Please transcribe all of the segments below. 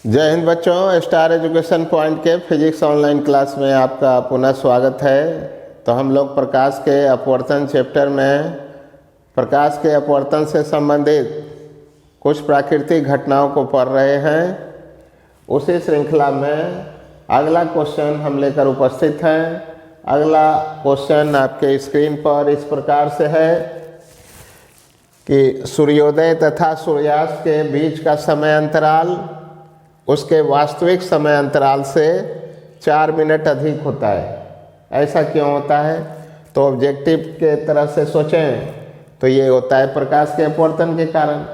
जय हिंद बच्चों, star education point के फिजिक्स ऑनलाइन क्लास में आपका पुनः स्वागत है। तो हम लोग प्रकाश के अपवर्तन चैप्टर में प्रकाश के अपवर्तन से संबंधित कुछ प्राकृतिक घटनाओं को पढ़ रहे हैं। उसी श्रृंखला में अगला क्वेश्चन हम लेकर उपस्थित हैं। अगला क्वेश्चन आपके स्क्रीन पर इस प्रकार से है कि सूर्योदय तथा सूर्यास्त के बीच का समय अंतराल उसके वास्तविक समय अंतराल से 4 मिनट अधिक होता है। ऐसा क्यों होता है? तो ऑब्जेक्टिव के तरह से सोचें तो ये होता है प्रकाश के अपवर्तन के कारण।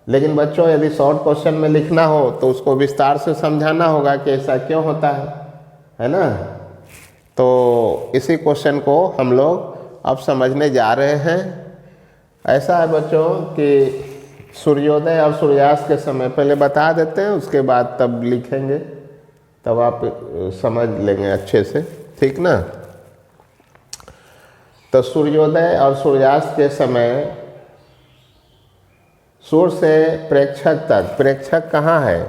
लेकिन बच्चों, यदि शॉर्ट क्वेश्चन में लिखना हो तो उसको विस्तार से समझाना होगा कि ऐसा क्यों होता है ना। तो इसी क्वेश्चन को हम लोग अब समझने जा रहे हैं। ऐसा है बच्चों कि सूर्योदय और सूर्यास्त के समय पहले बता देते हैं, उसके बाद तब लिखेंगे, तब आप समझ लेंगे अच्छे से, ठीक ना। तो सूर्योदय और सूर्यास्त के समय सूर्य से प्रेक्षक तक, प्रेक्षक कहाँ है?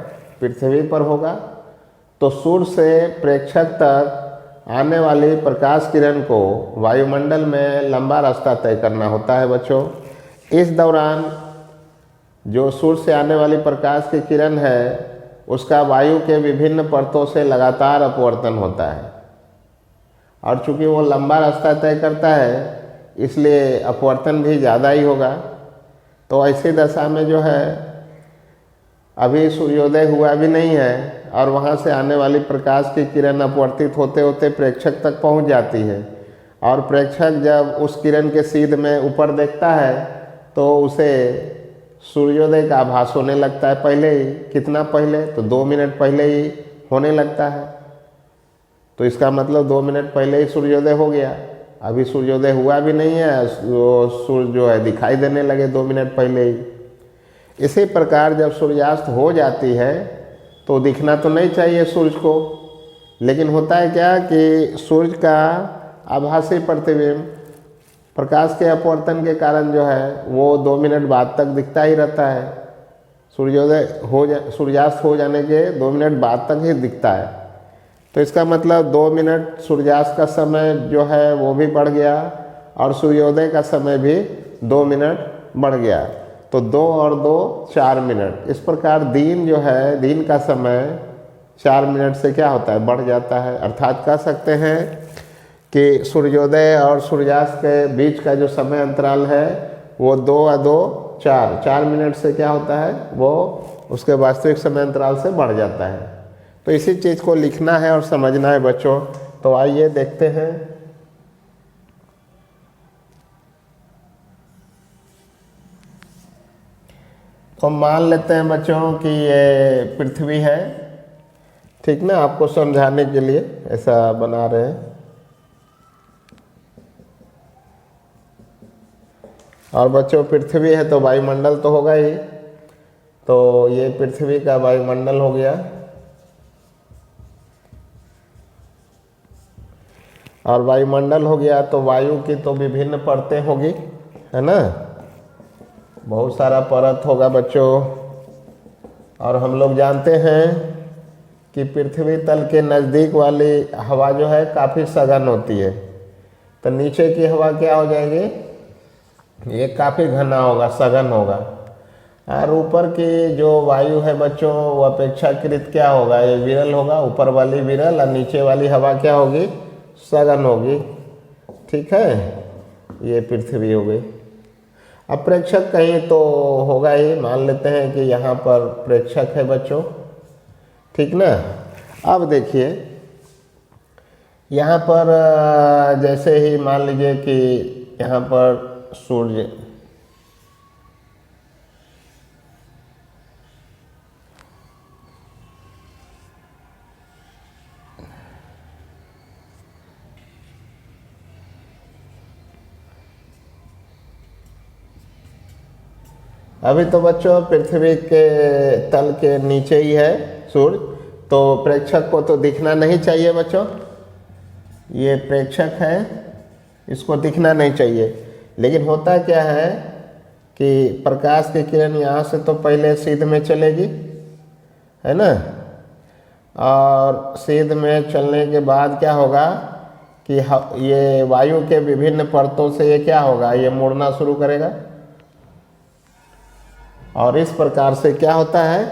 पृथ्वी पर होगा। तो सूर्य से प्रेक्षक तक आने वाली प्रकाश किरण को वायुमंडल में लंबा रास्ता तय करना होता है बच्चों। इस दौरान जो सूर्य से आने वाली प्रकाश की किरण है उसका वायु के विभिन्न परतों से लगातार अपवर्तन होता है, और चूंकि वो लंबा रास्ता तय करता है इसलिए अपवर्तन भी ज़्यादा ही होगा। तो ऐसी दशा में जो है अभी सूर्योदय हुआ भी नहीं है और वहाँ से आने वाली प्रकाश की किरण अपवर्तित होते होते प्रेक्षक तक पहुँच जाती है, और प्रेक्षक जब उस किरण के सीध में ऊपर देखता है तो उसे सूर्योदय का आभास होने लगता है। पहले ही, कितना पहले? तो 2 मिनट पहले ही होने लगता है। तो इसका मतलब 2 मिनट पहले ही सूर्योदय हो गया। अभी सूर्योदय हुआ भी नहीं है, सूर्य जो है दिखाई देने लगे 2 मिनट पहले ही। इसी प्रकार जब सूर्यास्त हो जाती है तो दिखना तो नहीं चाहिए सूर्य को, लेकिन होता है क्या कि सूर्य का आभासी प्रतिबिंब प्रकाश के अपवर्तन के कारण जो है वो 2 मिनट बाद तक दिखता ही रहता है। सूर्यास्त हो जाने के 2 मिनट बाद तक ही दिखता है। तो इसका मतलब 2 मिनट सूर्यास्त का समय जो है वो भी बढ़ गया और सूर्योदय का समय भी 2 मिनट बढ़ गया। तो 2 और 2 4 मिनट। इस प्रकार दिन जो है, दिन का समय 4 मिनट से क्या होता है? बढ़ जाता है। अर्थात कह सकते हैं कि सूर्योदय और सूर्यास्त के बीच का जो समय अंतराल है वो 2 और 2 4 मिनट से क्या होता है, वो उसके वास्तविक समय अंतराल से बढ़ जाता है। तो इसी चीज़ को लिखना है और समझना है बच्चों। तो आइए देखते हैं। तो मान लेते हैं बच्चों कि ये पृथ्वी है, ठीक ना। आपको समझाने के लिए ऐसा बना रहे हैं। और बच्चों, पृथ्वी है तो वायुमंडल तो होगा ही। तो ये पृथ्वी का वायुमंडल हो गया, और वायुमंडल हो गया तो वायु की तो विभिन्न परतें होगी, है ना। बहुत सारा परत होगा बच्चों। और हम लोग जानते हैं कि पृथ्वी तल के नज़दीक वाली हवा जो है काफ़ी सघन होती है। तो नीचे की हवा क्या हो जाएगी? ये काफ़ी घना होगा, सघन होगा। और ऊपर की जो वायु है बच्चों वो अपेक्षाकृत क्या होगा? ये विरल होगा। ऊपर वाली विरल और नीचे वाली हवा क्या होगी? सघन होगी, ठीक है। ये पृथ्वी हो गई। अब प्रेक्षक कहीं तो होगा ही। मान लेते हैं कि यहाँ पर प्रेक्षक है बच्चों, ठीक ना। अब देखिए यहाँ पर जैसे ही मान लीजिए कि यहाँ पर सूर्य, अभी तो बच्चों पृथ्वी के तल के नीचे ही है सूर्य, तो प्रेक्षक को तो दिखना नहीं चाहिए बच्चों। ये प्रेक्षक है, इसको दिखना नहीं चाहिए। लेकिन होता क्या है कि प्रकाश की किरण यहाँ से तो पहले सीध में चलेगी, है ना। और सीध में चलने के बाद क्या होगा कि ये वायु के विभिन्न परतों से ये क्या होगा, ये मुड़ना शुरू करेगा और इस प्रकार से क्या होता है,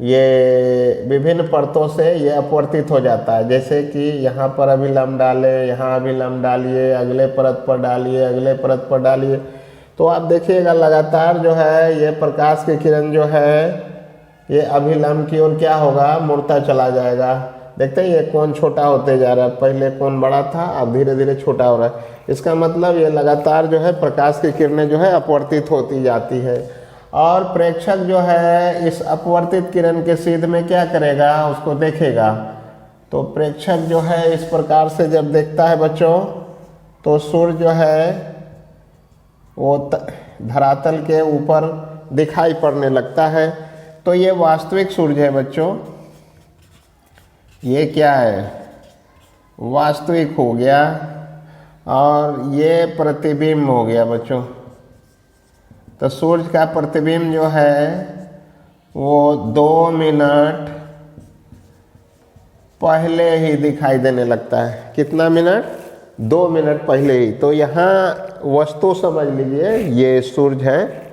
ये विभिन्न परतों से ये अपवर्तित हो जाता है। जैसे कि यहाँ पर अभिलंब डाले, यहाँ अभिलंब डालिए, अगले परत पर डालिए, अगले परत पर डालिए, तो आप देखिएगा लगातार जो है ये प्रकाश की किरण जो है ये अभिलंब की ओर क्या होगा, मुड़ता चला जाएगा। देखते हैं ये कोण छोटा होते जा रहा है, पहले कोण बड़ा था अब धीरे धीरे छोटा हो रहा है। इसका मतलब ये लगातार जो है प्रकाश की किरणें जो है अपवर्तित होती जाती है और प्रेक्षक जो है इस अपवर्तित किरण के सीध में क्या करेगा, उसको देखेगा। तो प्रेक्षक जो है इस प्रकार से जब देखता है बच्चों, तो सूर्य जो है वो धरातल के ऊपर दिखाई पड़ने लगता है। तो ये वास्तविक सूर्य है बच्चों, ये क्या है, वास्तविक हो गया और ये प्रतिबिंब हो गया बच्चों। तो सूर्य का प्रतिबिंब जो है वो 2 मिनट पहले ही दिखाई देने लगता है। कितना मिनट, 2 मिनट पहले ही। तो यहाँ वस्तु समझ लीजिए ये सूर्य है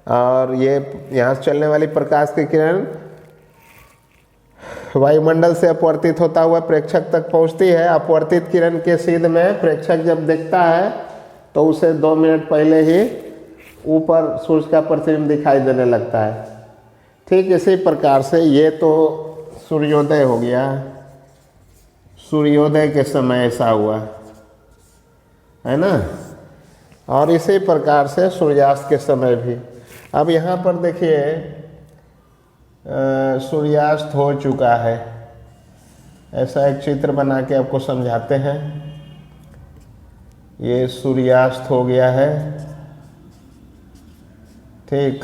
और ये यहाँ से चलने वाली प्रकाश की किरण वायुमंडल से अपवर्तित होता हुआ प्रेक्षक तक पहुँचती है। अपवर्तित किरण के सीध में प्रेक्षक जब देखता है तो उसे 2 मिनट पहले ही ऊपर सूर्य का प्रतिबिंब दिखाई देने लगता है। ठीक इसी प्रकार से ये तो सूर्योदय हो गया, सूर्योदय के समय ऐसा हुआ है ना, और इसी प्रकार से सूर्यास्त के समय भी। अब यहाँ पर देखिए सूर्यास्त हो चुका है, ऐसा एक चित्र बना के आपको समझाते हैं। ये सूर्यास्त हो गया है, ठीक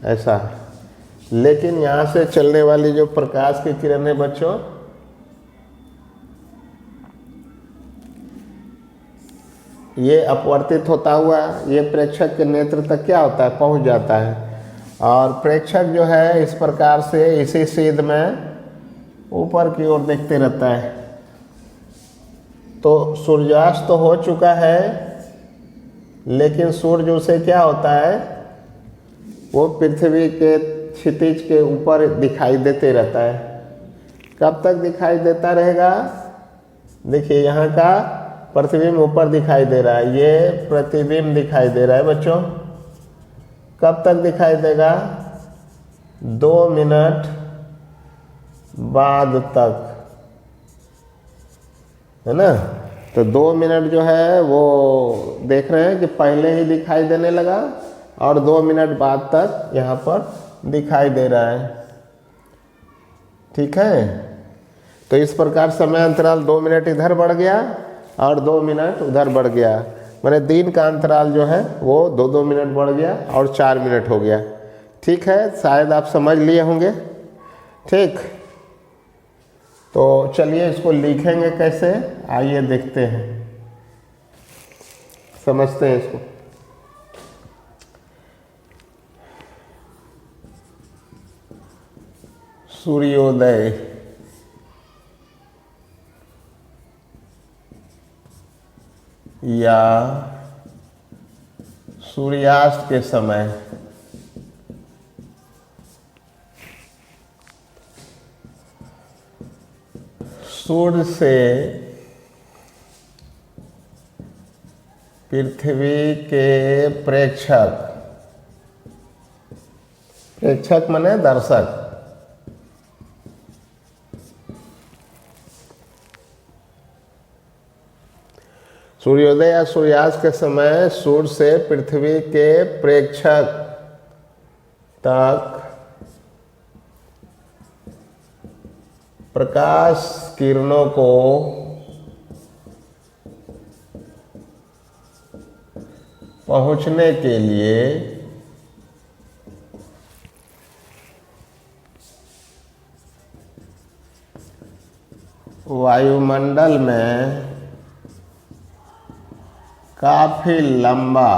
ऐसा। लेकिन यहाँ से चलने वाली जो प्रकाश की किरणें बच्चों, ये अपवर्तित होता हुआ ये प्रेक्षक के नेत्र तक क्या होता है, पहुँच जाता है। और प्रेक्षक जो है इस प्रकार से इसी सीध में ऊपर की ओर देखते रहता है। तो सूर्यास्त तो हो चुका है, लेकिन सूर्य उसे क्या होता है, वो पृथ्वी के क्षितिज के ऊपर दिखाई देते रहता है। कब तक दिखाई देता रहेगा, देखिए यहाँ का प्रतिबिंब ऊपर दिखाई दे रहा है, ये प्रतिबिंब दिखाई दे रहा है बच्चों। कब तक दिखाई देगा, 2 मिनट बाद तक, है ना। तो 2 मिनट जो है वो देख रहे हैं कि पहले ही दिखाई देने लगा और 2 मिनट बाद तक यहाँ पर दिखाई दे रहा है, ठीक है। तो इस प्रकार समय अंतराल 2 मिनट इधर बढ़ गया और 2 मिनट उधर बढ़ गया, माने दिन का अंतराल जो है वो 2-2 मिनट बढ़ गया और 4 मिनट हो गया। ठीक है, शायद आप समझ लिए होंगे। ठीक, तो चलिए इसको लिखेंगे कैसे, आइए देखते हैं, समझते हैं इसको। सूर्योदय या सूर्यास्त के समय सूर्य से पृथ्वी के प्रेक्षक, प्रेक्षक माने दर्शक, सूर्योदय या सूर्यास्त के समय सूर्य से पृथ्वी के प्रेक्षक तक प्रकाश किरणों को पहुंचने के लिए वायुमंडल में काफी लंबा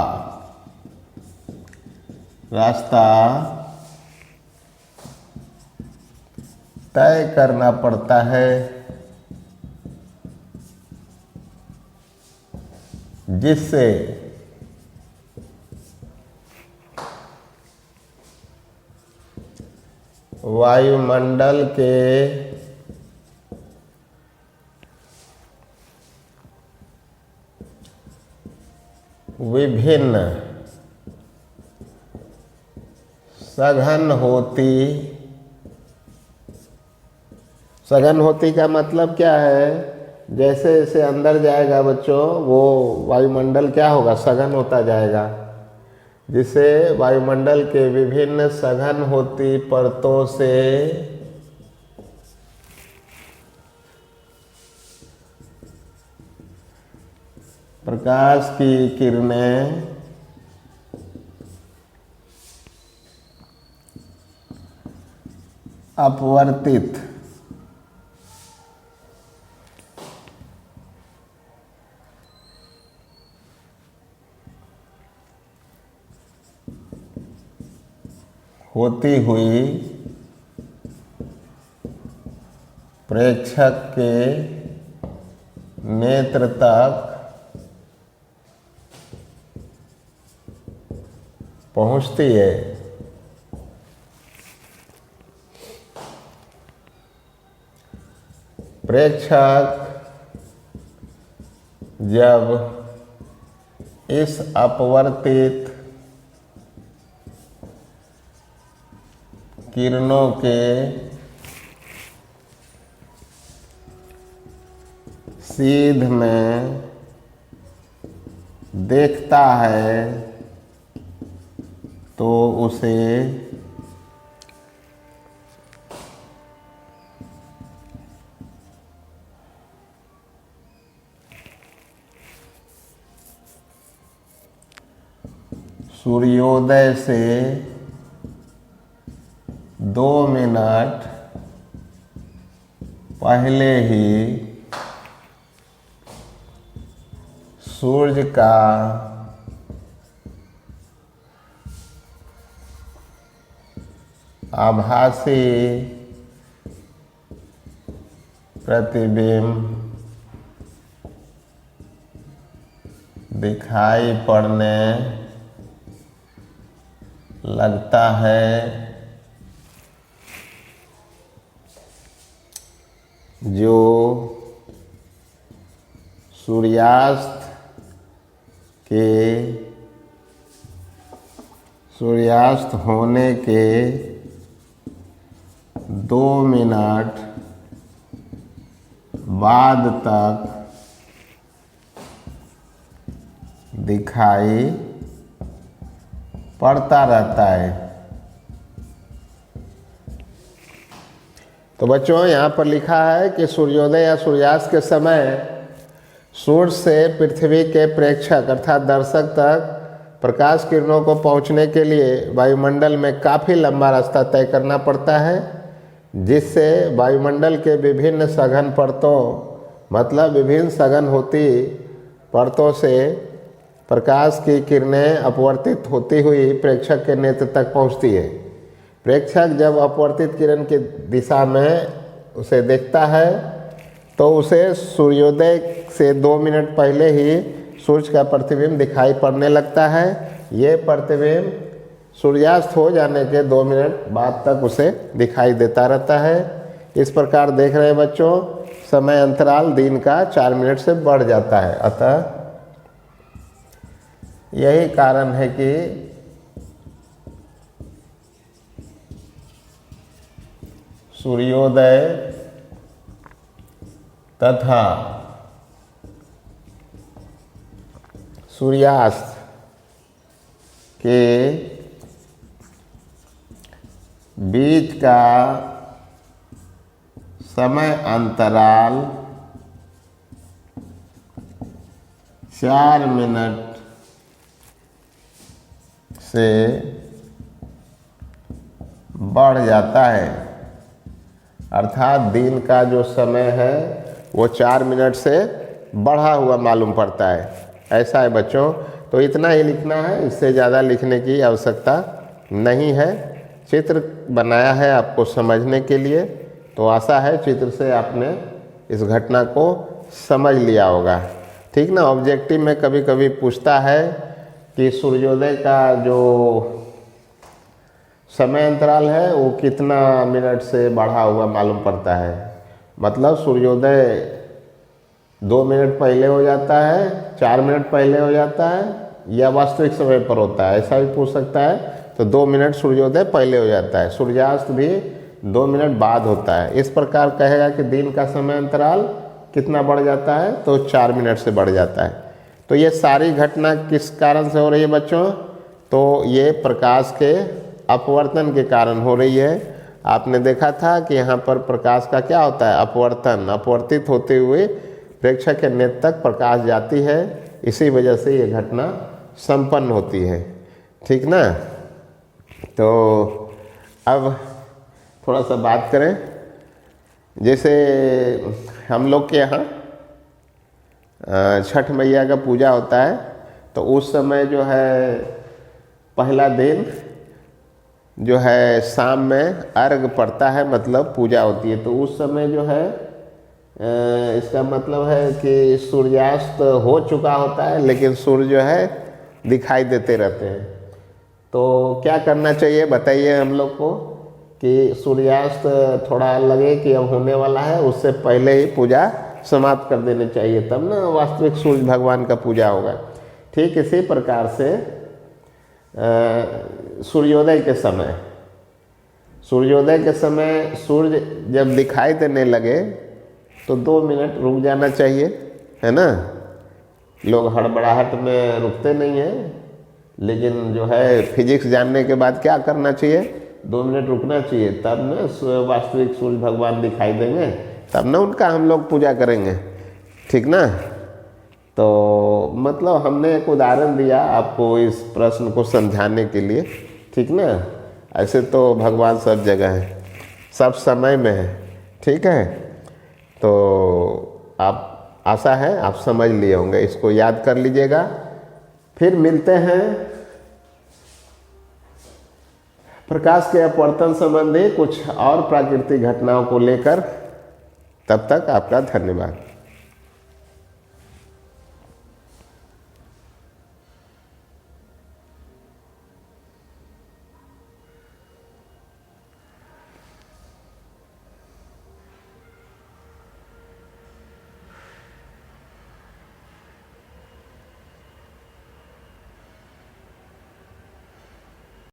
रास्ता तय करना पड़ता है, जिससे वायुमंडल के विभिन्न सघन होती का मतलब क्या है? जैसे जैसे अंदर जाएगा बच्चों, वो वायुमंडल क्या होगा? सघन होता जाएगा, जिसे वायुमंडल के विभिन्न सघन होती परतों से प्रकाश की किरणें अपवर्तित होती हुई प्रेक्षक के नेत्र तक पहुंचती है। प्रेक्षक जब इस अपवर्तित किरणों के सीध में देखता है तो उसे सूर्योदय से 2 मिनट पहले ही सूर्य का आभासी प्रतिबिंब दिखाई पड़ने लगता है, जो सूर्यास्त होने के 2 मिनट बाद तक दिखाई पड़ता रहता है। तो बच्चों यहाँ पर लिखा है कि सूर्योदय या सूर्यास्त के समय सूर्य से पृथ्वी के प्रेक्षक अर्थात दर्शक तक प्रकाश किरणों को पहुँचने के लिए वायुमंडल में काफ़ी लंबा रास्ता तय करना पड़ता है, जिससे वायुमंडल के विभिन्न सघन परतों मतलब विभिन्न सघन होती परतों से प्रकाश की किरणें अपवर्तित होती हुई प्रेक्षक के नेत्र तक पहुंचती है। प्रेक्षक जब अपवर्तित किरण की दिशा में उसे देखता है तो उसे सूर्योदय से 2 मिनट पहले ही सूर्य का प्रतिबिंब दिखाई पड़ने लगता है। ये प्रतिबिंब सूर्यास्त हो जाने के 2 मिनट बाद तक उसे दिखाई देता रहता है। इस प्रकार देख रहे हैं बच्चों, समय अंतराल दिन का 4 मिनट से बढ़ जाता है। अतः यही कारण है कि सूर्योदय तथा सूर्यास्त के बीच का समय अंतराल 4 मिनट से बढ़ जाता है, अर्थात दिन का जो समय है वो 4 मिनट से बढ़ा हुआ मालूम पड़ता है। ऐसा है बच्चों, तो इतना ही लिखना है, इससे ज़्यादा लिखने की आवश्यकता नहीं है। चित्र बनाया है आपको समझने के लिए, तो आशा है चित्र से आपने इस घटना को समझ लिया होगा। ठीक ना। ऑब्जेक्टिव में कभी कभी पूछता है कि सूर्योदय का जो समय अंतराल है वो कितना मिनट से बढ़ा हुआ मालूम पड़ता है। मतलब सूर्योदय 2 मिनट पहले हो जाता है, 4 मिनट पहले हो जाता है, या वास्तविक समय पर होता है, ऐसा भी पूछ सकता है। तो 2 मिनट सूर्योदय पहले हो जाता है, सूर्यास्त भी 2 मिनट बाद होता है। इस प्रकार कहेगा कि दिन का समय अंतराल कितना बढ़ जाता है, तो 4 मिनट से बढ़ जाता है। तो ये सारी घटना किस कारण से हो रही है बच्चों? तो ये प्रकाश के अपवर्तन के कारण हो रही है। आपने देखा था कि यहाँ पर प्रकाश का क्या होता है? अपवर्तन। अपवर्तित होते हुए प्रेक्षक के नेत्र तक प्रकाश जाती है, इसी वजह से ये घटना संपन्न होती है। ठीक ना। तो अब थोड़ा सा बात करें, जैसे हम लोग के यहाँ छठ मैया का पूजा होता है, तो उस समय जो है पहला दिन जो है शाम में अर्घ पड़ता है, मतलब पूजा होती है। तो उस समय जो है इसका मतलब है कि सूर्यास्त हो चुका होता है, लेकिन सूर्य जो है दिखाई देते रहते हैं। तो क्या करना चाहिए बताइए हम लोग को कि सूर्यास्त थोड़ा लगे कि अब होने वाला है, उससे पहले ही पूजा समाप्त कर देनी चाहिए, तब ना वास्तविक सूर्य भगवान का पूजा होगा। ठीक इसी प्रकार से सूर्योदय के समय सूर्य जब दिखाई देने लगे तो 2 मिनट रुक जाना चाहिए, है ना। लोग हड़बड़ाहट में रुकते नहीं हैं, लेकिन जो है फिजिक्स जानने के बाद क्या करना चाहिए? 2 मिनट रुकना चाहिए, तब ना वास्तविक सूर्य भगवान दिखाई देंगे, तब ना उनका हम लोग पूजा करेंगे। ठीक ना। तो मतलब हमने एक उदाहरण दिया आपको इस प्रश्न को समझाने के लिए। ठीक ना। ऐसे तो भगवान सब जगह है, सब समय में है। ठीक है। तो आप आशा है आप समझ लिए होंगे, इसको याद कर लीजिएगा। फिर मिलते हैं प्रकाश के अपवर्तन संबंधी कुछ और प्राकृतिक घटनाओं को लेकर। तब तक आपका धन्यवाद।